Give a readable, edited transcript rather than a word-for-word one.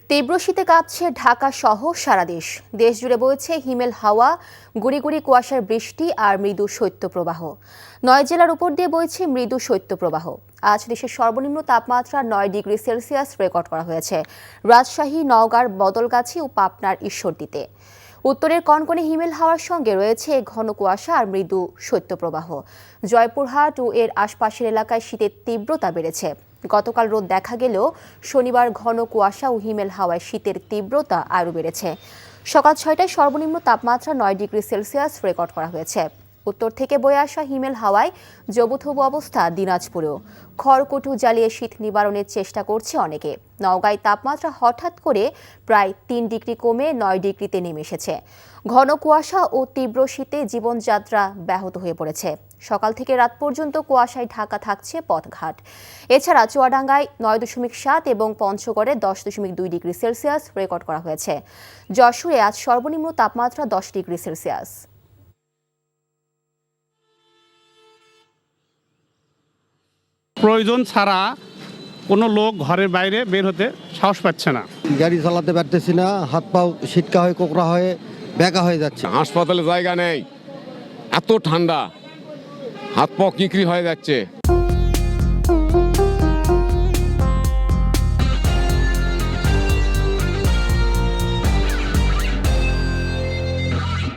তীব্র শীতে কাঁপছে ঢাকা সহ সারা দেশ। দেশ জুড়ে বইছে হিমেল হাওয়া, গুড়ি গুড়ি কুয়াশার বৃষ্টি আর মৃদু শৈত্যপ্রবাহ। ৯ জেলার উপর দিয়ে বইছে মৃদু শৈত্যপ্রবাহ। আজ দেশের সর্বনিম্ন তাপমাত্রা ৯ ডিগ্রি সেলসিয়াস রেকর্ড করা হয়েছে রাজশাহী, নওগাঁর বদলগাছি ও পাবনার ঈশ্বরদীতে। উত্তরের কনকনে হিমেল হাওয়ার সঙ্গে রয়েছে ঘন কুয়াশা আর মৃদু শৈত্যপ্রবাহ। জয়পুরহাট ও এর আশপাশের এলাকায় শীতের তীব্রতা বেড়েছে। গতকাল রোদ দেখা গেলেও শনিবার ঘন কুয়াশা ও হিমেল হাওয়ায় শীতের তীব্রতা আরও বেড়েছে। সকাল ৬টায় সর্বনিম্ন তাপমাত্রা ৯ ডিগ্রি সেলসিয়াস রেকর্ড করা হয়েছে। উত্তর থেকে বয়ে আসা হিমেল হাওয়ায় জবুথবু অবস্থা দিনাজপুরেও। খড়কুটো জ্বালিয়ে শীত নিবারণের চেষ্টা করছে অনেকে। নওগাঁয় তাপমাত্রা হঠাৎ করে প্রায় ৩ ডিগ্রি কমে ৯ ডিগ্রিতে নেমে এসেছে। ঘন কুয়াশা ও তীব্র শীতে জীবনযাত্রা ব্যাহত হয়ে পড়েছে। সকাল থেকে রাত পর্যন্ত কুয়াশায় ঢাকা থাকছে পথঘাট। এছাড়া চুয়াডাঙ্গায় ৯.৭ এবং পঞ্চগড়ে 10.২ ডিগ্রি সেলসিয়াস রেকর্ড করা হয়েছে। যশোরে আজ সর্বনিম্ন তাপমাত্রা 10 ডিগ্রি সেলসিয়াস। প্রয়োজন ছাড়া কোনো লোক ঘরের বাইরে বের হতে সাহস পাচ্ছে না। গাড়ি চালাতে পারতেছি না, হাত পাও ছিটকা হয়ে কোকড়া হয়ে ব্যাকা হয়ে যাচ্ছে। হাসপাতালে জায়গা নেই, এত ঠান্ডা, হাত পা কিকরি হয়ে যাচ্ছে।